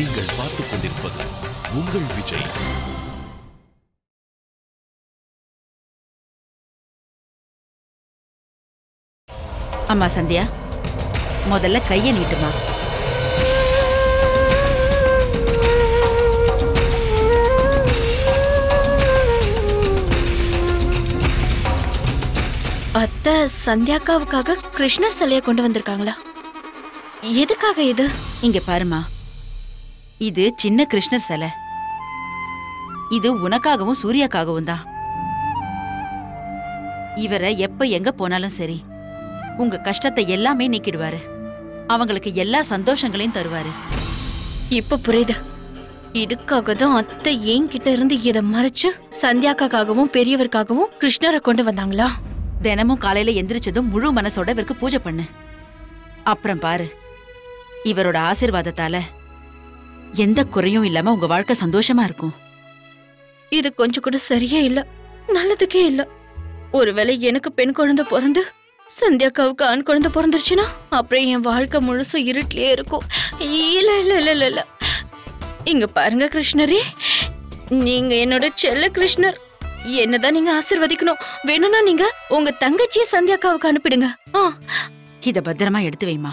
நீங்கள் பார்த்துக் கொண்டிருப்பது உங்கள் விஜய். அம்மா சந்தியா, முதல்ல கையை நீட்டுமா. அத்தை சந்தியாக்காவுக்காக கிருஷ்ணர் சிலையை கொண்டு வந்திருக்காங்களா? எதுக்காக இது? இங்க பாருமா, இது சின்ன கிருஷ்ணர் சிலை. இது உனக்காகவும் சூர்யாக்காகவும் தான். இவரை எப்ப எங்க போனாலும் சரி உங்க கஷ்டத்தை எல்லாமே நீக்கிடுவாரு. அவங்களுக்கு எல்லா சந்தோஷங்களையும் தருவாரு. இப்ப புரியுது. இதுக்காக தான் அத்தை என்கிட்ட இருந்து இதை மறைச்சு சந்தியாக்காகவும் பெரியவருக்காகவும் கிருஷ்ணரை கொண்டு வந்தாங்களா? தினமும் காலையில எந்திரிச்சதும் முழு மனசோட இவருக்கு பூஜை பண்ணு. அப்புறம் பாரு, இவரோட ஆசீர்வாதத்தால எந்த குறையும் இல்லாம உங்க வாழ்க்கை சந்தோஷமா இருக்கும். இது கொஞ்சம் கூட சரியே இல்ல, நல்லதுக்கே இல்ல. ஒருவேளை எனக்கு பெண் குழந்தை பிறந்து சந்தியாக்காவுக்கு ஆண் குழந்தை பிறந்துருச்சுன்னா அப்புறம் என் வாழ்க்கை முழுசும் இருட்டிலே இருக்கும். இல்ல இல்ல இல்ல இல்ல இல்ல. இங்க பாருங்க கிருஷ்ணரே, நீங்க என்னோட செல்ல கிருஷ்ணர். என்னதான் நீங்க ஆசீர்வதிக்கணும். வேணும்னா நீங்க உங்க தங்கச்சியை சந்தியாக்காவுக்கு அனுப்பிடுங்க. இத பத்திரமா எடுத்து வைமா.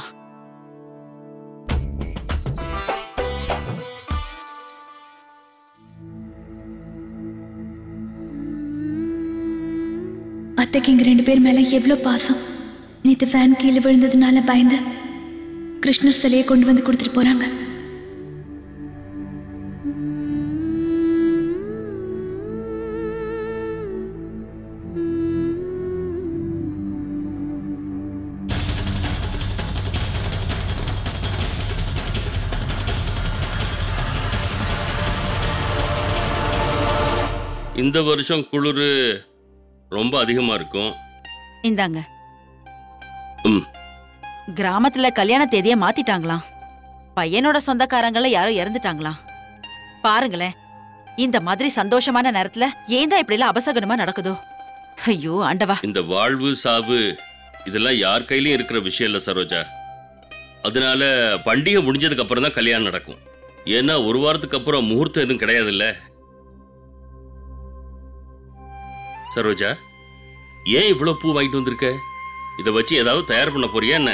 அத்தைக்கு எங்க 2 பேர் மேல எவ்வளவு பாசம். நேத்து ஃபேன் கீழே விழுந்ததுனால பயந்து கிருஷ்ணர் சிலையை கொண்டு வந்து கொடுத்துட்டு போறாங்க. இந்த வருஷம் குளிர் ரொம்ப அதிகமா இருக்கும். இந்தாங்க. கிராமத்துல கல்யாண தேதியை மாத்திட்டாங்களாம். பையனோட சொந்தக்காரங்கள யாரோ இறந்துட்டாங்களாம். பாருங்களேன், இந்த மாதிரி சந்தோஷமான நேரத்துல ஏன் தான் இப்படி எல்லாம் அபசகனமா நடக்குதோ? ஐயோ ஆண்டவா. இந்த வாழ்வு சாவு இதெல்லாம் யார் கையிலயும் இருக்கிற விஷயம் இல்ல சரோஜா. அதனால பண்டிகை முடிஞ்சதுக்கு அப்புறம் தான் கல்யாணம் நடக்கும். ஏன்னா ஒரு வாரத்துக்கு அப்புறம் முகூர்த்தம் எதுவும் கிடையாது இல்ல. சரோஜா, ஏன் இவ்வளவு பூ வாங்கிட்டு வந்திருக்க? இதை வச்சு ஏதாவது தயார் பண்ண போறியா என்ன?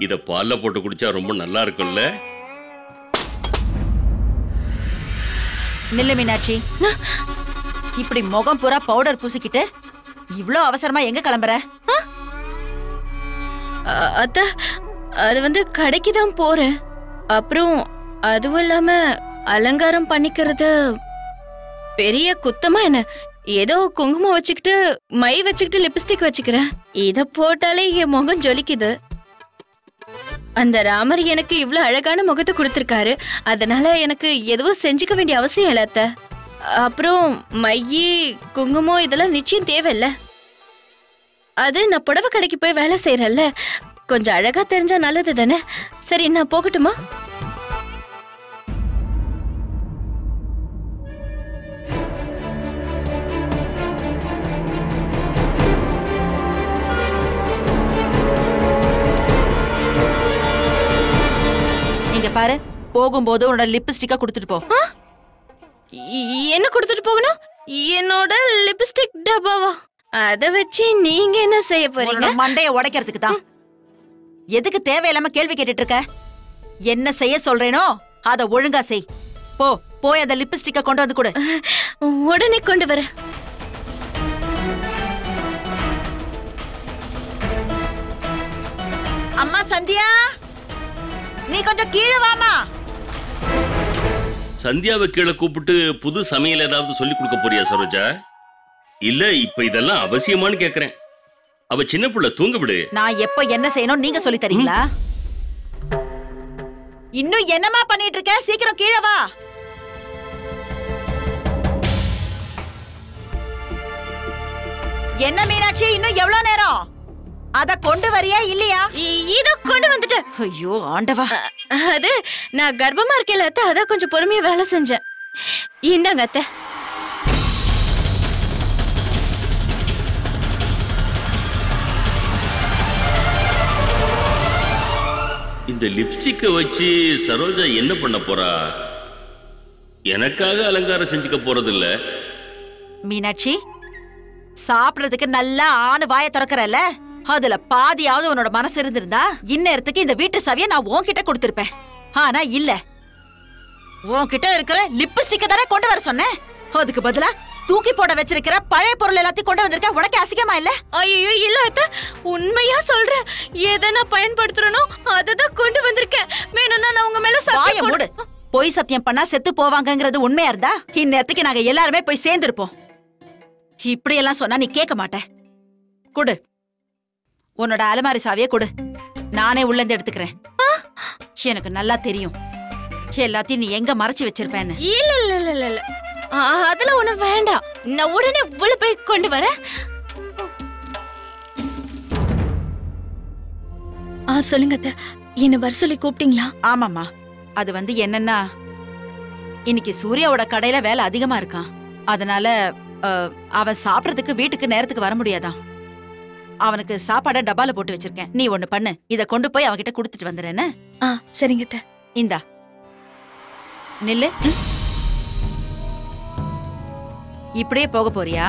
இத பால்ல போட்டு குடிச்சா ரொம்ப நல்லா இருக்கும்ல. நில்லு மீனாட்சி. இப்படி முகம் பூரா பவுடர் பூசிக்கிட்டு இவ்ளோ அவசரமா எங்க கிளம்புற? அத்த, அது கடைக்கு தான் போறேன். அப்புறம் அதுவும் இல்லாம அலங்காரம் பண்ணிக்கிறது பெரிய குத்தமா என்ன? ஏதோ குங்குமம் வச்சுக்கிட்டு மை வச்சுக்கிட்டு லிப்ஸ்டிக் வச்சுக்கிறேன். இத போட்டாலே என் முகம் ஜொலிக்குது. அந்த ராமர் எனக்கு இவ்வளவு அழகான முகத்தை கொடுத்திருக்காரு. அதனால எனக்கு எதுவும் செஞ்சுக்க வேண்டிய அவசியம் இல்ல அத்த. அப்புறம் மையி குங்குமம் இதெல்லாம் நிச்சயம் தேவையில்ல. அது நான் புடவை கடைக்கு போய் வேலை செய்யறேன்ல, கொஞ்சம் அழகா தெரிஞ்சா நல்லது தானே. சரி, நான் போகட்டுமா? பாரு, போகும்போது உன்னோட லிப்ஸ்டிக்கா கொடுத்துட்டு போ. என்ன கொடுத்துட்டு போகணும்? என்னோட லிப்ஸ்டிக் டப்பாவா? அத வச்சு நீங்க என்ன செய்ய போறீங்க? மண்டைய உடைக்கிறதுக்கு தான். எதுக்கு தேவையில்லாம கேள்வி கேட்டுட்டு இருக்க? என்ன செய்ய சொல்றேனோ அத ஒழுங்கா செய். போ, போய் அந்த லிப்ஸ்டிக்கை கொண்டு வந்து கொடு. உடனே கொண்டு வரேன். அம்மா சந்தியா, நீ கொஞ்சம் கீழே வாமா. சந்தியாவை கீழே கூப்பிட்டு புது சமையல் ஏதாவது சொல்லி கொடுக்க போறியா சரோஜா? இல்ல இப்ப இதெல்லாம் அவசியமானு கேக்குறேன். அவ சின்ன புள்ள, தூங்க விடு. நான் எப்ப என்ன செய்யணும் நீங்க சொல்லி தரீங்களா? இன்னும் என்னமா பண்ணிட்டு இருக்க? சீக்கிரம் கீழே வா. என்ன மீனாட்சி, இன்னும் எவ்வளவு நேரம்? அத கொண்டு வரியா இல்லையா? இதோ கொண்டு வந்துட்டேன். ஐயோ ஆண்டவா. அது நான் கர்ப்பமா இருக்கேன்ல அத்தை, அதான் கொஞ்சம் பொறுமையா வேலை செஞ்சேன். இந்தாங்க அத்தை. இந்த லிப்ஸ்டிக்கை வச்சு சரோஜா என்ன பண்ண போறா? எனக்காக அலங்காரம் செஞ்சுக்க போறதில்ல. மீனாட்சி, சாப்பிடுறதுக்கு நல்லா ஆணு வாய திறக்கறல்ல, அதுல பாதியாவது உன்னோட மனசு இருந்திருந்தா இந்நேரத்துக்கு இந்த வீட்டு சாவியை நான் உன்கிட்ட கொடுத்திருப்பேன். ஆனா இல்ல, உன்கிட்ட இருக்கிற லிப்ஸ்டிக்க தானே கொண்டு வர சொன்னேன். அதுக்கு பதிலா தூக்கி போட வச்சிருக்கிற பழைய பொருள் எல்லாத்தையும் கொண்டு வந்திருக்க. உனக்கு அசிங்கமா இல்ல? ஐயோ இல்ல அத்தை, உண்மையா சொல்றேன். எதை நான் பயன்படுத்துறனோ அதை தான் கொண்டு வந்திருக்கேன். வேணும்னா நான் உங்க மேல வாய மூடு. பொய் சத்தியம் பண்ணா செத்து போவாங்கங்கிறது உண்மையா இருந்தா இந்நேரத்துக்கு நாங்க எல்லாருமே போய் சேர்ந்திருப்போம். இப்படி எல்லாம் சொன்னா நீ கேட்க மாட்ட. குடு, உன்னோட அலமாரி சாவியை கொடு, நானே உள்ள இருந்து எடுத்துக்கிறேன். எனக்கு நல்லா தெரியும் எல்லாத்தையும் நீ எங்க மறைச்சு வச்சிருப்பேன்னு. இல்ல இல்ல இல்ல இல்ல, அதெல்லாம் ஒண்ணு வேண்டாம். நான் உடனே உள்ள போய் கொண்டு வரேன். சொல்லுங்க அத்தை, என்ன வர சொல்லி கூப்பிட்டீங்களா? ஆமாம்மா, அது வந்து என்னன்னா இன்னைக்கு சூர்யாவோட கடையில வேலை அதிகமா இருக்கான். அதனால அவன் சாப்பிடறதுக்கு வீட்டுக்கு நேரத்துக்கு வர முடியாதான். அவனுக்கு சாப்பாட டப்பால போட்டு வச்சிருக்கேன். நீ ஒண்ணு பண்ணு, இத கொண்டு போய் அவகிட்ட கொடுத்துட்டு வந்துடுறேன்னு. சரிங்க அத்தை. இந்தா நில்லு. இப்படியே போக போறியா?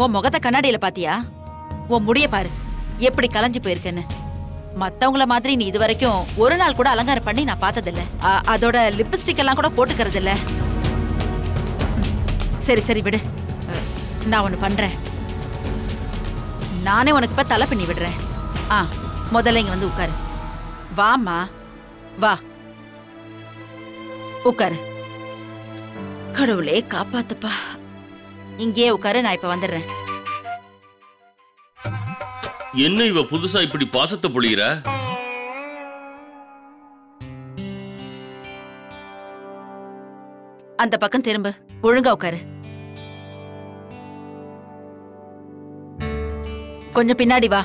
உன் முகத்தை கண்ணாடியில பாத்தியா? உன் முடிய பாரு எப்படி கலைஞ்சு போயிருக்குன்னு. மத்தவங்கள மாதிரி நீ இது வரைக்கும் ஒரு நாள் கூட அலங்காரம் பண்ணி நான் பார்த்ததில்ல. அதோட லிப்ஸ்டிக் எல்லாம் கூட போட்டுக்கிறது இல்ல. சரி சரி விடு, நான் ஒண்ணு பண்றேன். நானே உனக்கு இப்ப தலை பண்ணி விடுறேன். முதல்ல இங்க வந்து உட்காரு. வாமா, வா உட்காரு. கடவுளே காப்பாத்துப்பா. இங்கேயே உட்காரு, நான் இப்ப வந்துடுறேன். என்ன இவ புதுசா இப்படி பாசத்தை பொழியிற? அந்த பக்கம் திரும்ப, ஒழுங்கா உட்காரு. கொஞ்சம் பின்னாடி வா.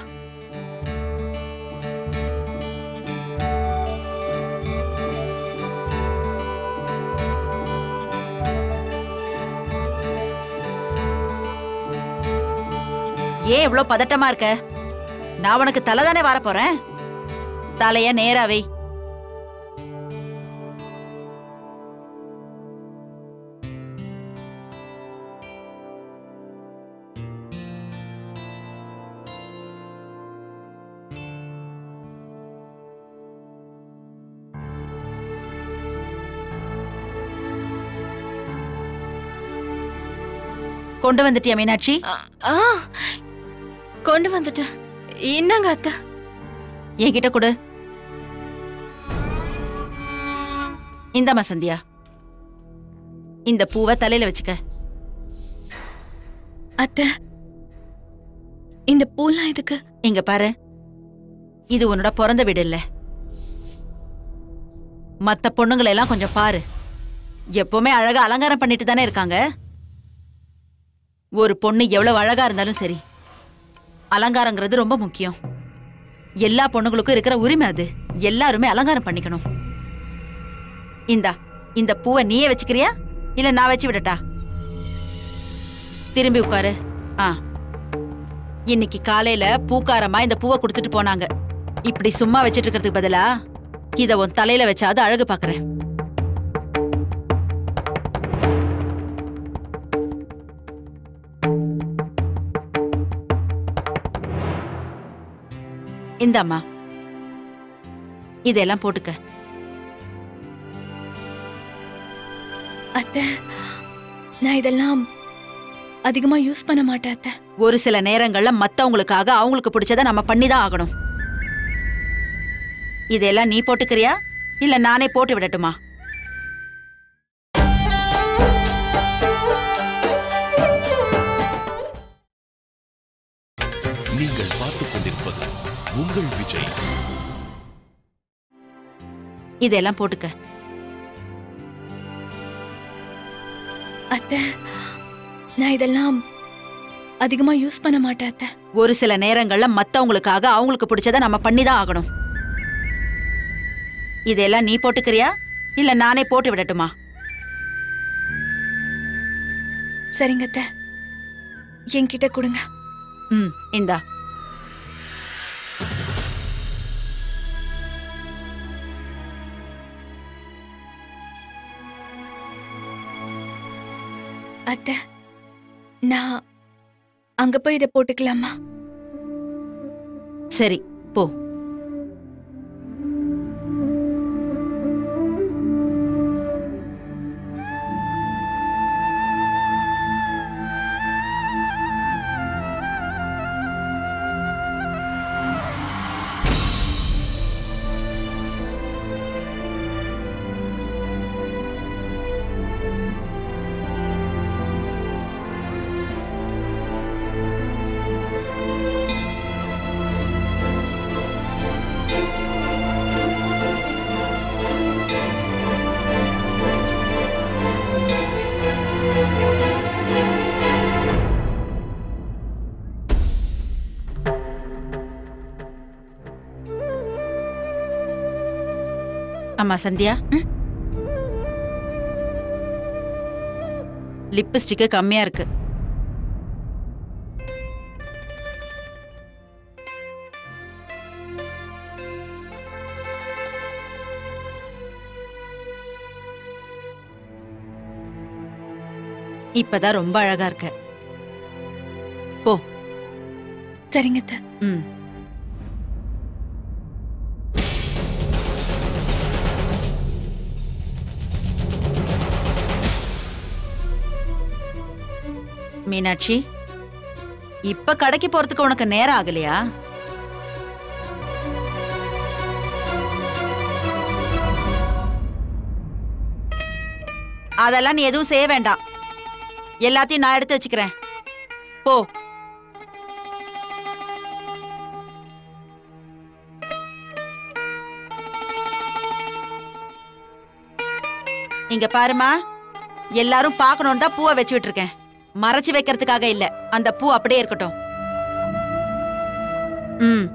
ஏன் இவ்ளோ பதட்டமா இருக்க? நான் உனக்கு தலை தானே வர போறேன். தலைய நேரா வை. கொண்டு வந்துட்டியா மீனாட்சி? கொண்டு வந்துட்டேன். இந்தாங்க அத்தை. என்கிட்ட கொடு. இந்தாம்மா சந்தியா, இந்த பூவை தலையில வச்சுக்க. அத்தை, இந்த பூலாம் எதுக்கு? இங்க பாரு, இது உன்னோட பிறந்த வீடு இல்ல. மத்த பொண்ணுங்களை எல்லாம் கொஞ்சம் பாரு. எப்பவுமே அழகா அலங்காரம் பண்ணிட்டு தானே இருக்காங்க. ஒரு பொண்ணு எவ்வளவு அழகா இருந்தாலும் சரி, அலங்காரங்கிறது ரொம்ப முக்கியம். எல்லா பொண்ணுங்களுக்கும் இருக்கிற உரிமை அது. எல்லாருமே அலங்காரம் பண்ணிக்கணும். இந்தா, இந்த பூவை நீயே வச்சுக்கிறியா இல்ல நான் வச்சு விடட்டா? திரும்பி உட்காரு. இன்னைக்கு காலையில பூக்காரமா இந்த பூவை கொடுத்துட்டு போனாங்க. இப்படி சும்மா வச்சிட்டு இருக்கிறதுக்கு பதிலா இத உன் தலையில வச்சாது அழகு பாக்குறேன். இந்தாம்மா, இதெல்லாம் போட்டுக்க. அத்தை, நான் இதெல்லாம் அதிகமா யூஸ் பண்ண மாட்டேன் அத்தை. ஒரு சில நேரங்கள்ல மத்தவங்களுக்காக அவங்களுக்கு பிடிச்சத நம்ம பண்ணிதான் ஆகணும். இதெல்லாம் நீ போட்டுக்கிறியா இல்ல நானே போட்டு விடட்டுமா? நீங்கள் பார்த்துக் கொண்டிருப்பது உங்கள் விஜய். இதெல்லாம் போட்டுக்க. அத்தை, நான் இதெல்லாம் அதிகமா யூஸ் பண்ண மாட்டேன் அத்தை. ஒரு சில நேரங்கள்ல மத்தவங்களுக்காக அவங்களுக்கு பிடிச்சத நம்ம பண்ணிதான் ஆகணும். இதெல்லாம் நீ போட்டுக்கிறியா இல்ல நானே போட்டு விடட்டுமா? சரிங்க அத்தை, என்கிட்ட கொடுங்க. இந்தா. அத்தை, நான் அங்க போய் இதை போட்டுக்கலாமா? சரி போ. அம்மா சந்தியா, லிப்ஸ்டிக் கம்மியா இருக்கு. இப்பதான் ரொம்ப அழகா இருக்க. போ. சரிங்க அத்தை. ம். மீனாட்சி, இப்ப கடைக்கு போறதுக்கு உனக்கு நேரம் ஆகலையா? அதெல்லாம் நீ எதுவும் செய்ய வேண்டாம். எல்லாத்தையும் நான் எடுத்து வச்சுக்கிறேன். போ. இங்க பாருமா, எல்லாரும் பார்க்கணும்னு தான் பூவை வச்சு விட்டுருக்கேன். மறைச்சு வைக்கிறதுக்காக இல்ல. அந்த பூ அப்படியே இருக்கட்டும். ம்.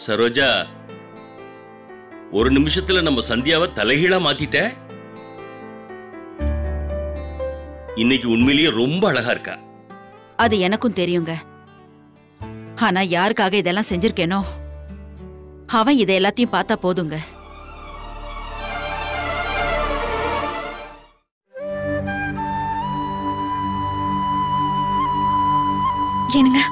சரோஜா, ஒரு நிமிஷத்துல நம்ம சந்தியாவை தலைகீழா மாத்திட்ட. இன்னைக்கு உண்மையிலேயே ரொம்ப அழகா இருக்கா. அது எனக்கும் தெரியுங்க. ஆனா யாருக்காக இதெல்லாம் செஞ்சிருக்கேனோ அவன் இதை எல்லாத்தையும் பார்த்தா போதுங்க. என்னங்க?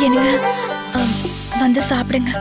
என்னங்க, வந்து சாப்பிடுங்க.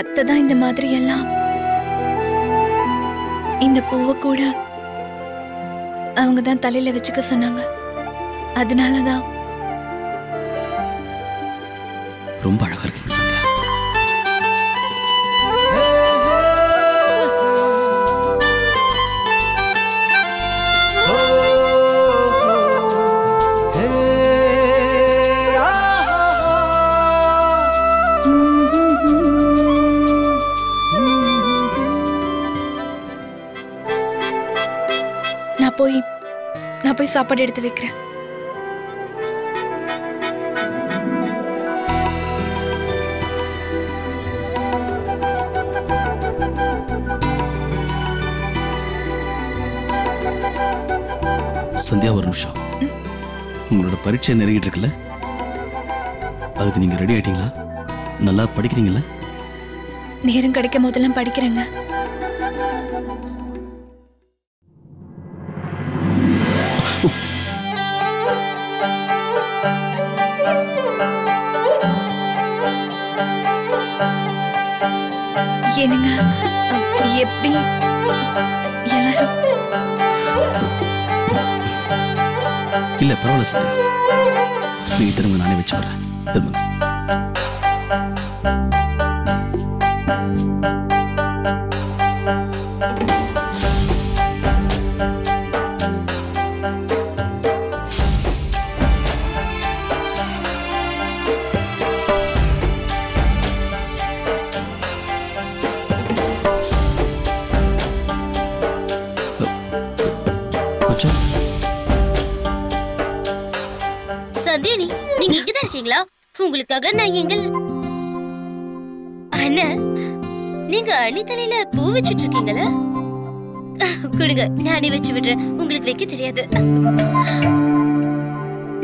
அத்தை தான் இந்த மாதிரி எல்லாம். இந்த பூவை கூட அவங்க தான் தலையில வச்சுக்க சொன்னாங்க. அதனாலதான். ரொம்ப அழகா இருக்கீங்க சந்தியா. நான் போய் சாப்பாடு எடுத்து வைக்கிறேன். சந்தியா ஒரு நிமிஷம். உங்களோட பரீட்சை நெருங்கிட்டு இருக்குல்ல, அதுக்கு நீங்க ரெடி ஆயிட்டீங்களா? நல்லா படிக்கிறீங்களா? நேரம் கிடைக்கும் போதெல்லாம் படிக்கிறேங்க. என்னங்க எப்படி எல்லாரும்? இல்ல பரவாயில்ல சந்தியா, நீங்க திரும்ப நானே வச்சு வரேன். திரும்ப சந்தியானி, நீங்க இங்கதான் இருக்கீங்களா? உங்களுக்காக நான் எங்கள் அண்ணா, நீங்க அண்ணி தலையில பூ வச்சிட்டு இருக்கீங்களா? கொடுங்க, நானே வச்சு விடுறேன். உங்களுக்கு வைக்க தெரியாது.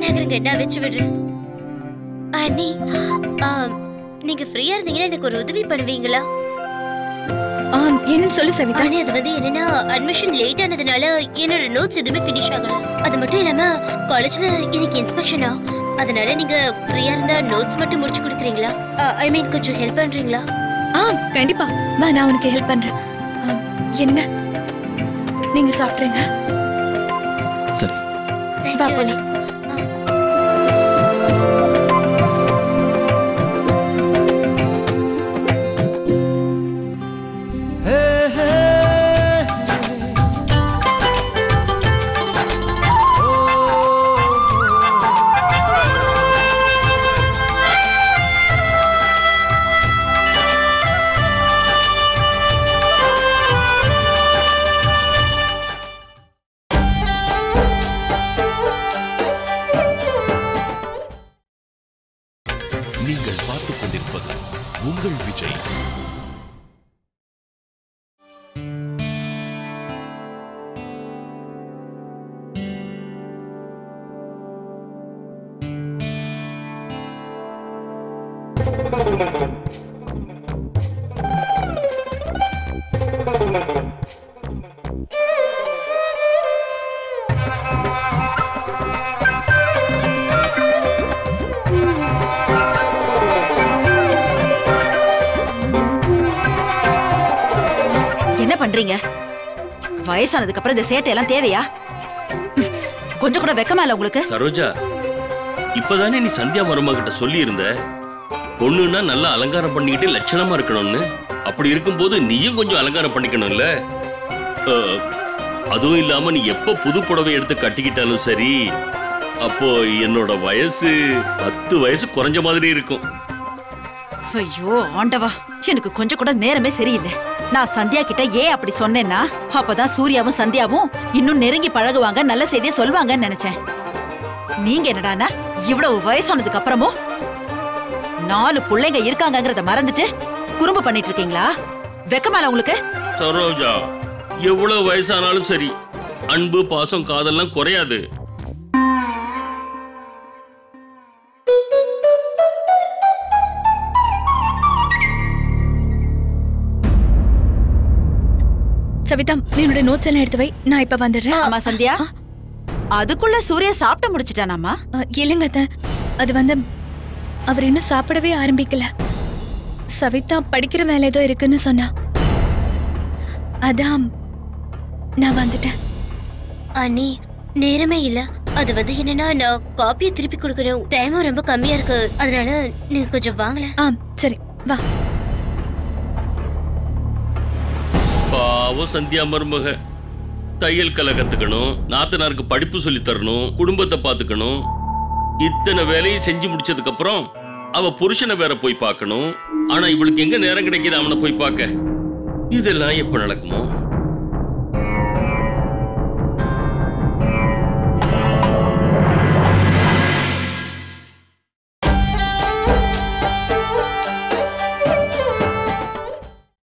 நகருங்க, நான் வச்சு விடுறேன். அண்ணி, நீங்க ஃப்ரீயா இருந்தீங்கன்னா எனக்கு ஒரு உதவி பண்ணுவீங்களா? என்னன்னு சொல்லு சவிதா. அது வந்து என்னன்னா, அட்மிஷன் லேட் ஆனதுனால என்னோட நோட்ஸ் எதுவுமே ஃபினிஷ் ஆகல. அது மட்டும் இல்லாம காலேஜ்ல இன்னைக்கு இன்ஸ்பெக்ஷனா, அதனால நீங்க ஃப்ரீயா இருந்தா நோட்ஸ் மட்டும் முடிச்சு கொடுக்குறீங்களா? ஐ மீன் கொஞ்சம் ஹெல்ப் பண்றீங்களா? கண்டிப்பா வா, நான் உனக்கு ஹெல்ப் பண்றேன். என்னங்க நீங்க சாப்பிடுங்க. சரி வா போலாம். நீங்கள் பார்த்துக் கொண்டிருப்பது உங்கள் விஜய். பண்றீங்க? வயசானதுக்கு அப்புறம் இந்த சேட்டை எல்லாம் தேவையா? கொஞ்சம் கூட வெக்கமா இல்ல உங்களுக்கு? சரோஜா, இப்பதானே நீ சந்தியா மருமகிட்ட சொல்லி இருந்த பொண்ணுன்னா நல்லா அலங்காரம் பண்ணிக்கிட்டு லட்சணமா இருக்கணும்னு. அப்படி இருக்கும்போது நீயும் கொஞ்சம் அலங்காரம் பண்ணிக்கணும்ல. அதுவும் இல்லாம நீ எப்ப புது புடவை எடுத்து கட்டிக்கிட்டாலும் சரி, அப்போ என்னோட வயசு 10 வயசு குறைஞ்ச மாதிரி இருக்கும். ஐயோ ஆண்டவா, எனக்கு கொஞ்சம் கூட நேரமே சரியில்லை. நான் சந்தியா கிட்ட ஏன் அப்படி சொன்னேன்னா, அப்பதான் சூர்யாவும் சந்தியாவும் இன்னும் நெருங்கி பழகுவாங்க, நல்ல செய்தியை சொல்வாங்கன்னு நினைச்சேன். நீங்க என்னடானா இவ்வளவு வயசானதுக்கு அப்புறமும் 4 பிள்ளைங்க இருக்காங்கங்கறத மறந்துட்டு குறும்பு பண்ணிட்டு இருக்கீங்களா? வெக்கமால உங்களுக்கு? சரோஜா, எவ்வளவு வயசானாலும் சரி, அன்பு பாசம் காதல்லாம் குறையாது. சவிதா, நீ என்னோட நோட்ஸ் எல்லாம் எடுத்து வை, நான் இப்ப வந்துடுறேன். ஆமா சந்தியா, அதுக்குள்ள சூர்யா சாப்பிட்டு முடிச்சிட்டானாமா? இல்லைங்க அத்தை, அது வந்து அவர் இன்னும் சாப்பிடவே ஆரம்பிக்கல. சவிதா படிக்கிற வேலை ஏதோ இருக்குன்னு சொன்னா. அதான் நான் வந்துட்டேன். அண்ணி நேரமே இல்ல. அது வந்து என்னன்னா நான் காப்பியை திருப்பி கொடுக்கணும். டைமும் ரொம்ப கம்மியா இருக்கு. அதனால நீங்க கொஞ்சம் வாங்கல. சரி வா. பாவம் சந்தியா மருமக. தையல் கலை கத்துக்கணும், நாத்தனாருக்கு படிப்பு சொல்லி தரணும், குடும்பத்தை பார்த்துக்கணும். இத்தனை வேலையும் செஞ்சு முடிச்சதுக்கு அப்புறம் அவ புருஷனை வேற போய் பார்க்கணும். ஆனா இவளுக்கு எங்க நேரம் கிடைக்குது அவனை போய் பார்க்க? இதெல்லாம் எப்ப நடக்குமோ?